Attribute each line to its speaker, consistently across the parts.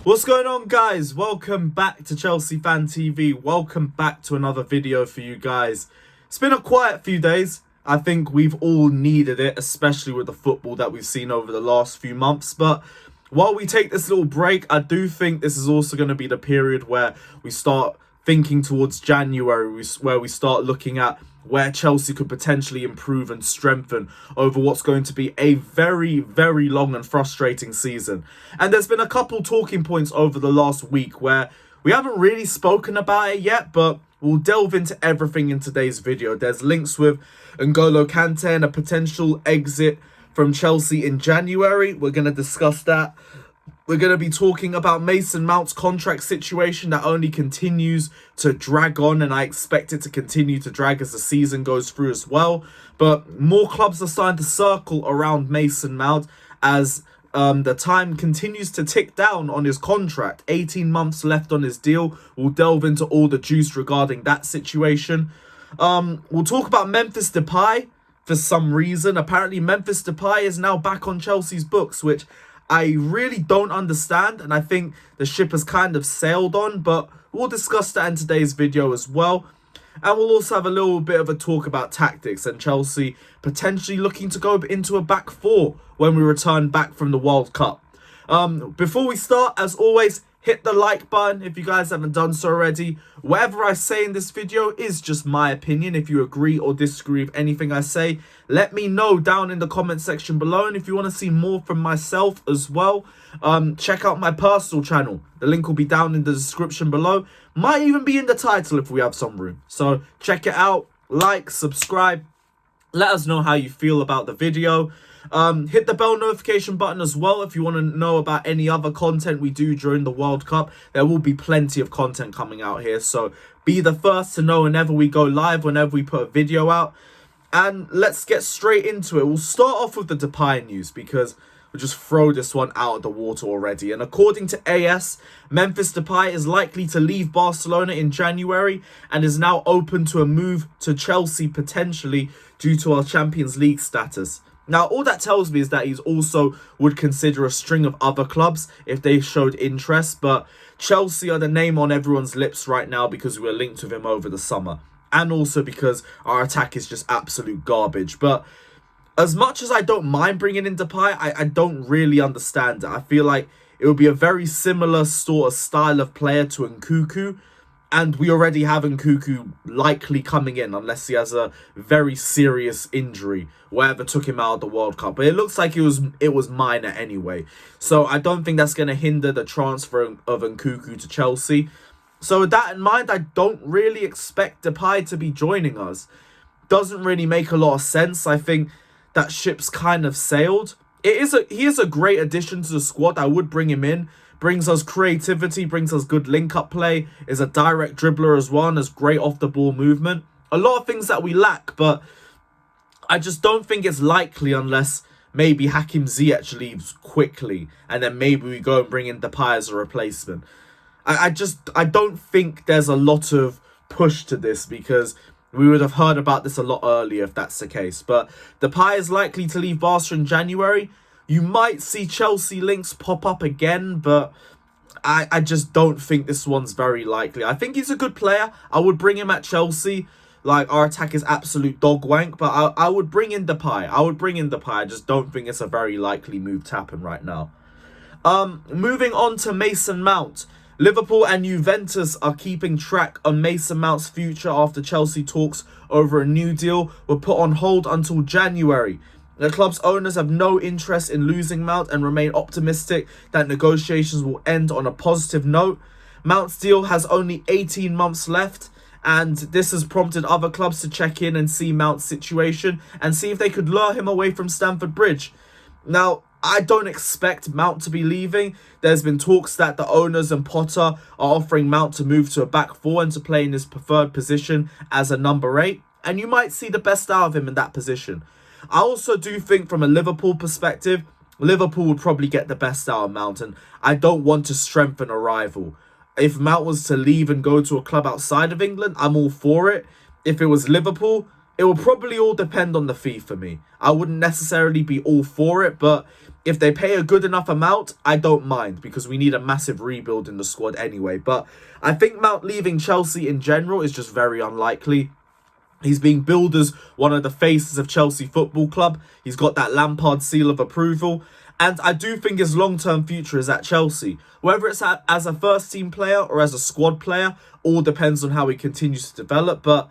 Speaker 1: What's going on, guys? Welcome back to Chelsea Fan TV. Welcome back to another video for you guys. It's been a quiet few days. I think we've all needed it, especially with the football that we've seen over the last few months. But while we take this little break, I do think this is also going to be the period where we start thinking towards January, where we start looking at where Chelsea could potentially improve and strengthen over what's going to be a very, very long and frustrating season. And there's been a couple talking points over the last week where we haven't really spoken about it yet, but we'll delve into everything in today's video. There's links with N'Golo Kante and a potential exit from Chelsea in January. We're going to discuss that. We're going to be talking about Mason Mount's contract situation that only continues to drag on, and I expect it to continue to drag as the season goes through as well. But more clubs are starting to circle around Mason Mount as the time continues to tick down on his contract. 18 months left on his deal. We'll delve into all the juice regarding that situation. We'll talk about Memphis Depay for some reason. Apparently, Memphis Depay is now back on Chelsea's books, which I really don't understand, and I think the ship has kind of sailed on, but we'll discuss that in today's video as well. And we'll also have a little bit of a talk about tactics and Chelsea potentially looking to go into a back four when we return back from the World Cup. Before we start, as always, hit the like button if you guys haven't done so already. Whatever I say in this video is just my opinion. If you agree or disagree with anything I say, let me know down in the comment section below. And if you want to see more from myself as well, check out my personal channel. The link will be down in the description below. Might even be in the title if we have some room. So check it out, like, subscribe. Let us know how you feel about the video. Hit the bell notification button as well if you want to know about any other content we do during the World Cup. There will be plenty of content coming out here, so be the first to know whenever we go live, whenever we put a video out. And let's get straight into it. We'll start off with the Depay news because we'll just throw this one out of the water already. And according to AS, Memphis Depay is likely to leave Barcelona in January and is now open to a move to Chelsea potentially due to our Champions League status. Now, all that tells me is that he's also would consider a string of other clubs if they showed interest. But Chelsea are the name on everyone's lips right now because we were linked with him over the summer. And also because our attack is just absolute garbage. But as much as I don't mind bringing in Depay, I don't really understand it. I feel like it would be a very similar sort of style of player to Nkunku. And we already have Nkunku likely coming in unless he has a very serious injury, whatever took him out of the World Cup. But it looks like it was minor anyway. So I don't think that's going to hinder the transfer of Nkunku to Chelsea. So with that in mind, I don't really expect Depay to be joining us. Doesn't really make a lot of sense. I think that ship's kind of sailed. He is a great addition to the squad. I would bring him in. Brings us creativity, brings us good link-up play, is a direct dribbler as well, and has great off-the-ball movement. A lot of things that we lack, but I just don't think it's likely unless maybe Hakim Ziyech leaves quickly, and then maybe we go and bring in Depay as a replacement. I don't think there's a lot of push to this because we would have heard about this a lot earlier if that's the case. But Depay is likely to leave Barca in January. You might see Chelsea links pop up again, but I just don't think this one's very likely. I think he's a good player. I would bring him at Chelsea. Like, our attack is absolute dog wank, but I would bring in Depay. I just don't think it's a very likely move to happen right now. Moving on to Mason Mount. Liverpool and Juventus are keeping track on Mason Mount's future after Chelsea talks over a new deal were put on hold until January. The club's owners have no interest in losing Mount and remain optimistic that negotiations will end on a positive note. Mount's deal has only 18 months left, and this has prompted other clubs to check in and see Mount's situation and see if they could lure him away from Stamford Bridge. Now, I don't expect Mount to be leaving. There's been talks that the owners and Potter are offering Mount to move to a back four and to play in his preferred position as a number 8, and you might see the best out of him in that position. I also do think from a Liverpool perspective, Liverpool would probably get the best out of Mount, and I don't want to strengthen a rival. If Mount was to leave and go to a club outside of England, I'm all for it. If it was Liverpool, it will probably all depend on the fee for me. I wouldn't necessarily be all for it, but if they pay a good enough amount, I don't mind, because we need a massive rebuild in the squad anyway. But I think Mount leaving Chelsea in general is just very unlikely. He's being billed as one of the faces of Chelsea Football Club. He's got that Lampard seal of approval. And I do think his long-term future is at Chelsea. Whether it's as a first-team player or as a squad player, all depends on how he continues to develop. But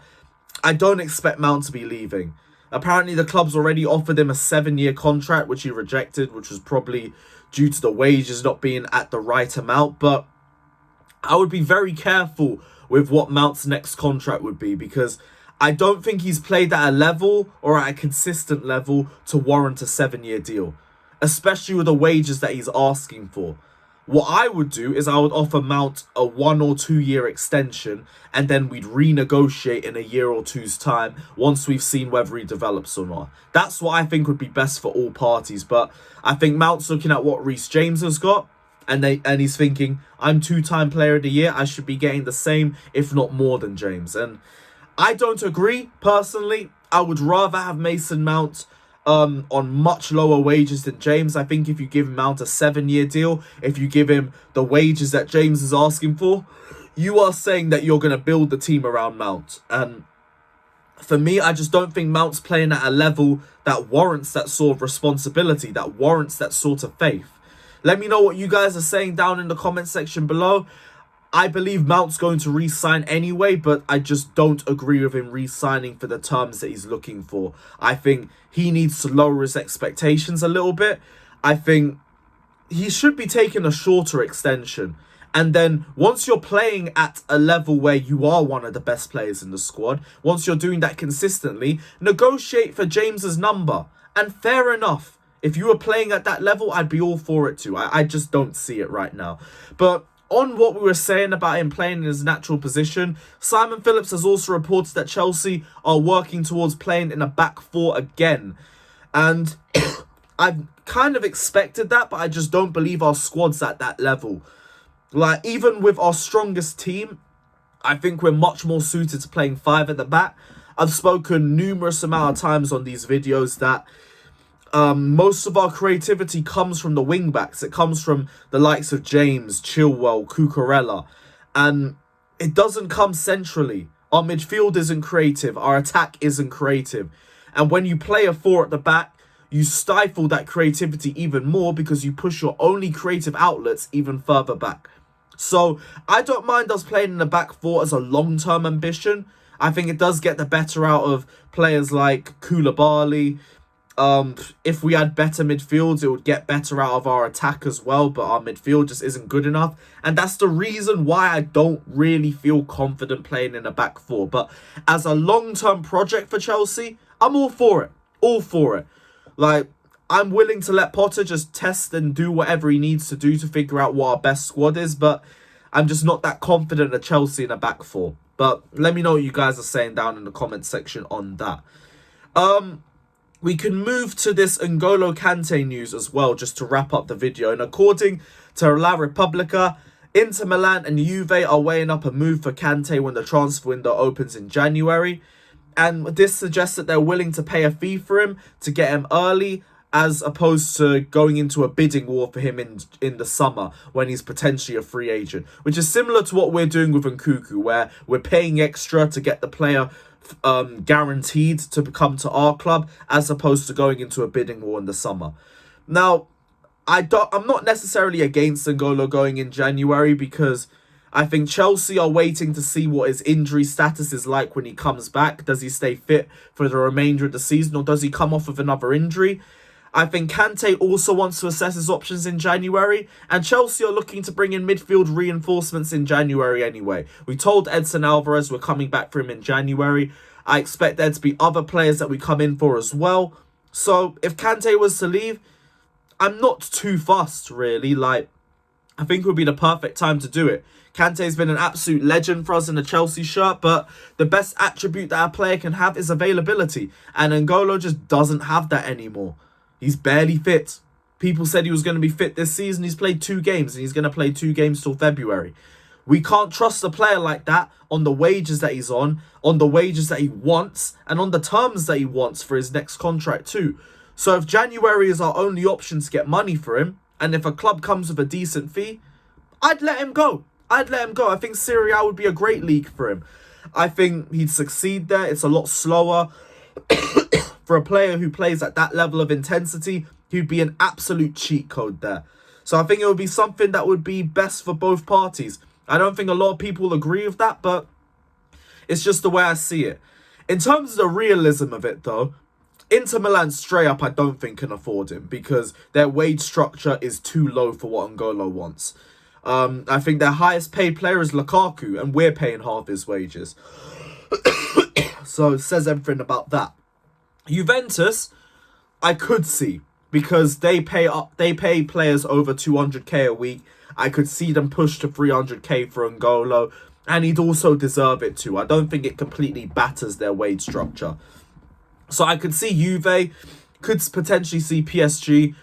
Speaker 1: I don't expect Mount to be leaving. Apparently, the club's already offered him a 7-year contract, which he rejected, which was probably due to the wages not being at the right amount. But I would be very careful with what Mount's next contract would be, because I don't think he's played at a level or at a consistent level to warrant a 7-year deal, especially with the wages that he's asking for. What I would do is I would offer Mount a 1 or 2 year extension, and then we'd renegotiate in a year or two's time once we've seen whether he develops or not. That's what I think would be best for all parties. But I think Mount's looking at what Reece James has got, and he's thinking, I'm 2-time player of the year, I should be getting the same, if not more than James. And I don't agree, personally. I would rather have Mason Mount on much lower wages than James. I think if you give Mount a 7-year deal, if you give him the wages that James is asking for, you are saying that you're going to build the team around Mount. And for me, I just don't think Mount's playing at a level that warrants that sort of responsibility, that warrants that sort of faith. Let me know what you guys are saying down in the comment section below. I believe Mount's going to re-sign anyway, but I just don't agree with him re-signing for the terms that he's looking for. I think he needs to lower his expectations a little bit. I think he should be taking a shorter extension. And then once you're playing at a level where you are one of the best players in the squad, once you're doing that consistently, negotiate for James's number. And fair enough. If you were playing at that level, I'd be all for it too. I just don't see it right now. But on what we were saying about him playing in his natural position, Simon Phillips has also reported that Chelsea are working towards playing in a back four again. And I've kind of expected that, but I just don't believe our squad's at that level. Like, even with our strongest team, I think we're much more suited to playing 5 at the back. I've spoken numerous amount of times on these videos that most of our creativity comes from the wing-backs. It comes from the likes of James, Chilwell, Cucurella. And it doesn't come centrally. Our midfield isn't creative. Our attack isn't creative. And when you play a 4 at the back, you stifle that creativity even more because you push your only creative outlets even further back. So I don't mind us playing in the back 4 as a long-term ambition. I think it does get the better out of players like Koulibaly. If we had better midfields, it would get better out of our attack as well, but our midfield just isn't good enough. And that's the reason why I don't really feel confident playing in a back 4. But as a long-term project for Chelsea, I'm all for it. All for it. Like, I'm willing to let Potter just test and do whatever he needs to do to figure out what our best squad is, but I'm just not that confident at Chelsea in a back 4. But let me know what you guys are saying down in the comment section on that. We can move to this N'Golo Kante news as well, just to wrap up the video. And according to La Repubblica, Inter Milan and Juve are weighing up a move for Kante when the transfer window opens in January. And this suggests that they're willing to pay a fee for him to get him early, as opposed to going into a bidding war for him in the summer when he's potentially a free agent. Which is similar to what we're doing with Nkunku, where we're paying extra to get the player guaranteed to come to our club, as opposed to going into a bidding war in the summer. Now, I'm not necessarily against N'Golo going in January, because I think Chelsea are waiting to see what his injury status is like when he comes back. Does he stay fit for the remainder of the season, or does he come off with another injury? I think Kante also wants to assess his options in January, and Chelsea are looking to bring in midfield reinforcements in January anyway. We told Edson Alvarez we're coming back for him in January. I expect there to be other players that we come in for as well. So if Kante was to leave, I'm not too fussed, really. Like, I think it would be the perfect time to do it. Kante's been an absolute legend for us in the Chelsea shirt, but the best attribute that a player can have is availability, and N'Golo just doesn't have that anymore. He's barely fit. People said he was going to be fit this season. He's played 2 games, and he's going to play 2 games till February. We can't trust a player like that on the wages that he's on the wages that he wants, and on the terms that he wants for his next contract too. So if January is our only option to get money for him, and if a club comes with a decent fee, I'd let him go. I think Serie A would be a great league for him. I think he'd succeed there. It's a lot slower. For a player who plays at that level of intensity, he'd be an absolute cheat code there. So I think it would be something that would be best for both parties. I don't think a lot of people agree with that, but it's just the way I see it. In terms of the realism of it, though, Inter Milan straight up I don't think can afford him because their wage structure is too low for what N'Golo wants. I think their highest paid player is Lukaku, and we're paying half his wages. So it says everything about that. Juventus, I could see, because they pay players over 200k a week. I could see them push to 300k for N'Golo, and he'd also deserve it too. I don't think it completely batters their wage structure. So I could see Juve, could potentially see PSG.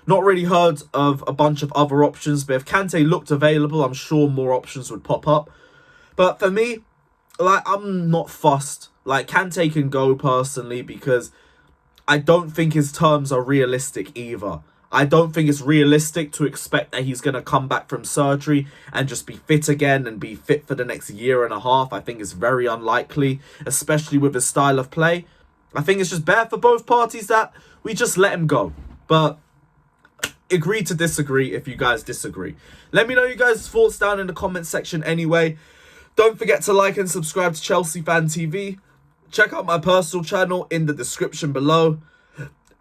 Speaker 1: Not really heard of a bunch of other options, but if Kante looked available, I'm sure more options would pop up. But for me, like, I'm not fussed. Like, Kante can go personally because I don't think his terms are realistic either. I don't think it's realistic to expect that he's going to come back from surgery and just be fit again and be fit for the next year and a half. I think it's very unlikely, especially with his style of play. I think it's just better for both parties that we just let him go. But agree to disagree if you guys disagree. Let me know your guys' thoughts down in the comment section anyway. Don't forget to like and subscribe to Chelsea Fan TV. Check out my personal channel in the description below.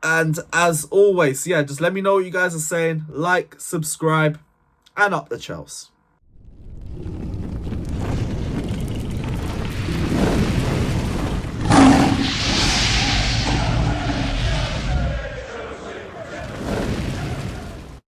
Speaker 1: And as always, yeah, just let me know what you guys are saying. Like, subscribe, and up the Chelsea.